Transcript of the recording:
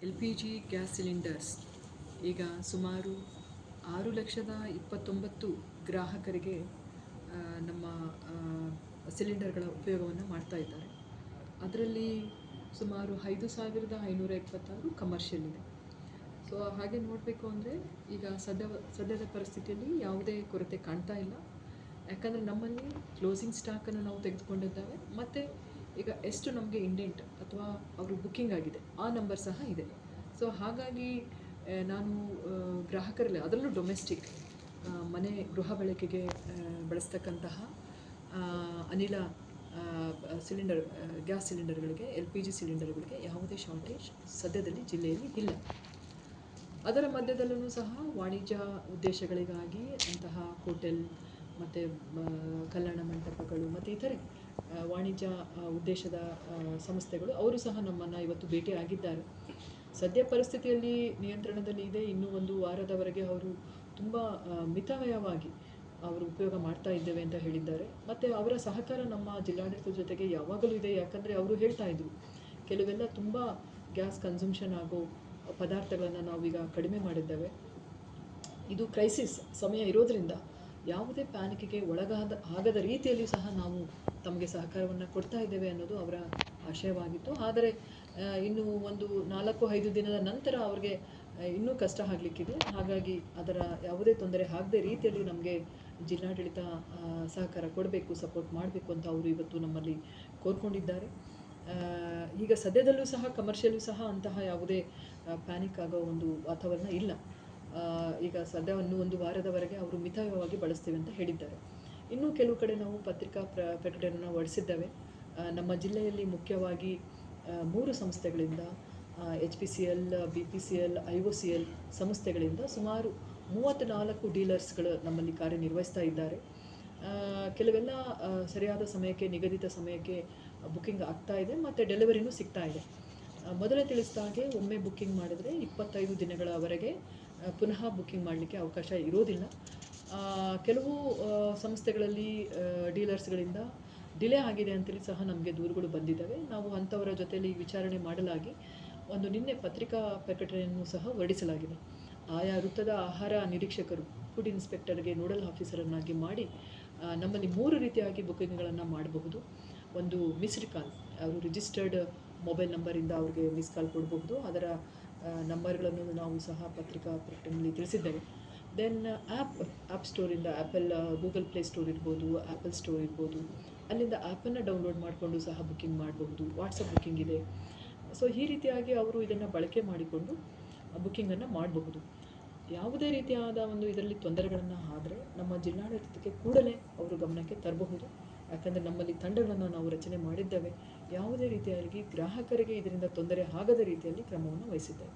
LPG gas cylinders ಈಗ ಸುಮಾರು 6,29,00,000 ಗ್ರಾಹಕರಿಗೆ ನಮ್ಮ ಸಿಲಿಂಡರ್ಗಳ ಉಪಯೋಗವನ್ನು ಮಾಡ್ತಾ ಇದ್ದಾರೆ. ಅದರಲ್ಲಿ ಸುಮಾರು 5,526 ಕಮರ್ಷಿಯಲ್ ಇದೆ. ಸೊ ಹಾಗೆ ನೋಡಬೇಕು ಅಂದರೆ ಈಗ ಸದ್ಯದ ಪರಿಸ್ಥಿತಿಯಲ್ಲಿ ಯಾವುದೇ ಕೊರತೆ ಕಾಣ್ತಾ ಇಲ್ಲ. ಯಾಕಂದರೆ ನಮ್ಮಲ್ಲಿ ಕ್ಲೋಸಿಂಗ್ ಸ್ಟಾಕನ್ನು ನಾವು ತೆಗೆದುಕೊಂಡಿದ್ದಾವೆ ಮತ್ತು ಈಗ ಎಷ್ಟು ನಮಗೆ ಇಂಡೆಂಟ್ ಅಥವಾ ಅವರು ಬುಕ್ಕಿಂಗ್ ಆಗಿದೆ ಆ ನಂಬರ್ ಸಹ ಇದೆ. ಸೊ ಹಾಗಾಗಿ ನಾನು ಗ್ರಾಹಕರಲ್ಲಿ ಅದರಲ್ಲೂ ಡೊಮೆಸ್ಟಿಕ್ ಮನೆ ಗೃಹ ಬಳಕೆಗೆ ಬಳಸ್ತಕ್ಕಂತಹ ಅನಿಲ ಸಿಲಿಂಡರ್ ಗ್ಯಾಸ್ ಸಿಲಿಂಡರ್ಗಳಿಗೆ LPG ಸಿಲಿಂಡರ್ಗಳಿಗೆ ಯಾವುದೇ ಶಾರ್ಟೇಜ್ ಸದ್ಯದಲ್ಲಿ ಜಿಲ್ಲೆಯಲ್ಲಿ ಇಲ್ಲ. ಅದರ ಮಧ್ಯದಲ್ಲೂ ಸಹ ವಾಣಿಜ್ಯ ಉದ್ದೇಶಗಳಿಗಾಗಿ ಅಂತಹ ಹೋಟೆಲ್ ಮತ್ತು ಕಲ್ಯಾಣ ಮಂಟಪಗಳು ಮತ್ತು ಇತರೆ ವಾಣಿಜ್ಯ ಉದ್ದೇಶದ ಸಂಸ್ಥೆಗಳು ಅವರು ಸಹ ನಮ್ಮನ್ನು ಇವತ್ತು ಭೇಟಿಯಾಗಿದ್ದಾರೆ. ಸದ್ಯ ಪರಿಸ್ಥಿತಿಯಲ್ಲಿ ನಿಯಂತ್ರಣದಲ್ಲಿ ಇದೆ. ಇನ್ನೂ ಒಂದು ವಾರದವರೆಗೆ ಅವರು ತುಂಬ ಮಿತವ್ಯಯವಾಗಿ ಅವರು ಉಪಯೋಗ ಮಾಡ್ತಾ ಇದ್ದೇವೆ ಅಂತ ಹೇಳಿದ್ದಾರೆ. ಮತ್ತು ಅವರ ಸಹಕಾರ ನಮ್ಮ ಜಿಲ್ಲಾಡಳಿತದ ಜೊತೆಗೆ ಯಾವಾಗಲೂ ಇದೆ. ಯಾಕಂದರೆ ಅವರು ಹೇಳ್ತಾಯಿದ್ರು ಕೆಲವೆಲ್ಲ ತುಂಬ ಗ್ಯಾಸ್ ಕನ್ಸಂಪ್ಷನ್ ಆಗೋ ಪದಾರ್ಥಗಳನ್ನು ನಾವೀಗ ಕಡಿಮೆ ಮಾಡಿದ್ದೇವೆ. ಇದು ಕ್ರೈಸಿಸ್ ಸಮಯ ಇರೋದರಿಂದ ಯಾವುದೇ ಪ್ಯಾನಿಕ್ಗೆ ಆಗದ ರೀತಿಯಲ್ಲಿ ಸಹ ನಾವು ತಮಗೆ ಸಹಕಾರವನ್ನು ಕೊಡ್ತಾ ಇದ್ದೇವೆ ಅನ್ನೋದು ಅವರ ಆಶಯವಾಗಿತ್ತು. ಆದರೆ ಇನ್ನು ಒಂದು 4-5 ದಿನದ ನಂತರ ಅವ್ರಿಗೆ ಇನ್ನೂ ಕಷ್ಟ ಆಗಲಿಕ್ಕಿದೆ. ಹಾಗಾಗಿ ಅದರ ಯಾವುದೇ ತೊಂದರೆ ಆಗದೆ ರೀತಿಯಲ್ಲಿ ನಮಗೆ ಜಿಲ್ಲಾಡಳಿತ ಸಹಕಾರ ಕೊಡಬೇಕು, ಸಪೋರ್ಟ್ ಮಾಡಬೇಕು ಅಂತ ಅವರು ಇವತ್ತು ನಮ್ಮಲ್ಲಿ ಕೋರ್ಕೊಂಡಿದ್ದಾರೆ. ಈಗ ಸದ್ಯದಲ್ಲೂ ಸಹ ಕಮರ್ಷಿಯಲ್ಲೂ ಸಹ ಅಂತಹ ಯಾವುದೇ ಪ್ಯಾನಿಕ್ ಆಗೋ ಒಂದು ವಾತಾವರಣ ಇಲ್ಲ. ಈಗ ಸದ್ಯ ಒಂದು ವಾರದವರೆಗೆ ಅವರು ಮಿತವ್ಯಯವಾಗಿ ಬಳಸ್ತೀವಿ ಅಂತ ಹೇಳಿದ್ದಾರೆ. ಇನ್ನೂ ಕೆಲವು ಕಡೆ ನಾವು ಪತ್ರಿಕಾ ಪ್ರಕಟಣೆಯನ್ನು ಹೊರಡಿಸಿದ್ದೇವೆ. ನಮ್ಮ ಜಿಲ್ಲೆಯಲ್ಲಿ ಮುಖ್ಯವಾಗಿ 3 ಸಂಸ್ಥೆಗಳಿಂದ HPCL, BPCL, IOCL ಸಂಸ್ಥೆಗಳಿಂದ ಸುಮಾರು 34 ಡೀಲರ್ಸ್ಗಳು ನಮ್ಮಲ್ಲಿ ಕಾರ್ಯನಿರ್ವಹಿಸ್ತಾ ಇದ್ದಾರೆ. ಕೆಲವೆಲ್ಲ ಸರಿಯಾದ ಸಮಯಕ್ಕೆ ನಿಗದಿತ ಸಮಯಕ್ಕೆ ಬುಕ್ಕಿಂಗ್ ಆಗ್ತಾ ಇದೆ ಮತ್ತು ಡೆಲಿವರಿನೂ ಸಿಗ್ತಾ ಇದೆ. ಮೊದಲೇ ತಿಳಿಸಿದ ಹಾಗೆ ಒಮ್ಮೆ ಬುಕ್ಕಿಂಗ್ ಮಾಡಿದರೆ 25 ದಿನಗಳವರೆಗೆ ಪುನಃ ಬುಕ್ಕಿಂಗ್ ಮಾಡಲಿಕ್ಕೆ ಅವಕಾಶ ಇರೋದಿಲ್ಲ. ಕೆಲವು ಸಂಸ್ಥೆಗಳಲ್ಲಿ ಡೀಲರ್ಸ್ಗಳಿಂದ ಡಿಲೇ ಆಗಿದೆ ಅಂತೇಳಿ ಸಹ ನಮಗೆ ದೂರುಗಳು ಬಂದಿದ್ದಾವೆ. ನಾವು ಅಂಥವರ ಜೊತೆಯಲ್ಲಿ ವಿಚಾರಣೆ ಮಾಡಲಾಗಿ ನಿನ್ನೆ ಪತ್ರಿಕಾ ಪ್ರಕಟಣೆಯನ್ನು ಸಹ ಹೊರಡಿಸಲಾಗಿದೆ. ಆಯಾ ವೃತ್ತದ ಆಹಾರ ನಿರೀಕ್ಷಕರು ಫುಡ್ ಇನ್ಸ್ಪೆಕ್ಟರ್ಗೆ ನೋಡಲ್ ಆಫೀಸರನ್ನಾಗಿ ಮಾಡಿ ನಮ್ಮಲ್ಲಿ 3 ರೀತಿಯಾಗಿ ಬುಕ್ಕಿಂಗ್ಗಳನ್ನು ಮಾಡಬಹುದು. ಒಂದು ಮಿಸ್ಡ್ ಕಾಲ್, ಅವರು ರಿಜಿಸ್ಟರ್ಡ್ ಮೊಬೈಲ್ ನಂಬರಿಂದ ಅವ್ರಿಗೆ ಮಿಸ್ ಕಾಲ್ ಕೊಡಬಹುದು. ಅದರ ನಂಬರ್ಗಳನ್ನು ನಾವು ಸಹ ಪತ್ರಿಕಾ ಪ್ರಕಟಣೆಯಲ್ಲಿ ತಿಳಿಸಿದ್ದೇವೆ. ದೆನ್ ಆ್ಯಪ್ ಸ್ಟೋರಿಂದ ಗೂಗಲ್ ಪ್ಲೇ ಸ್ಟೋರ್ ಇರ್ಬೋದು, ಆ್ಯಪಲ್ ಸ್ಟೋರ್ ಇರ್ಬೋದು, ಅಲ್ಲಿಂದ ಆ್ಯಪನ್ನು ಡೌನ್ಲೋಡ್ ಮಾಡಿಕೊಂಡು ಸಹ ಬುಕ್ಕಿಂಗ್ ಮಾಡಬಹುದು. ವಾಟ್ಸಪ್ ಬುಕ್ಕಿಂಗ್ ಇದೆ. ಸೊ ಈ ರೀತಿಯಾಗಿ ಅವರು ಇದನ್ನು ಬಳಕೆ ಮಾಡಿಕೊಂಡು ಬುಕ್ಕಿಂಗನ್ನು ಮಾಡಬಹುದು. ಯಾವುದೇ ರೀತಿಯಾದ ಇದರಲ್ಲಿ ತೊಂದರೆಗಳನ್ನು ಆದರೆ ನಮ್ಮ ಜಿಲ್ಲಾಡಳಿತಕ್ಕೆ ಕೂಡಲೇ ಅವರು ಗಮನಕ್ಕೆ ತರಬಹುದು. ಯಾಕಂದರೆ ನಮ್ಮಲ್ಲಿ ತಂಡಗಳನ್ನು ನಾವು ರಚನೆ ಮಾಡಿದ್ದೇವೆ. ಯಾವುದೇ ರೀತಿಯಾಗಿ ಗ್ರಾಹಕರಿಗೆ ಇದರಿಂದ ತೊಂದರೆ ಆಗದ ರೀತಿಯಲ್ಲಿ ಕ್ರಮವನ್ನು ವಹಿಸಿದ್ದೇವೆ.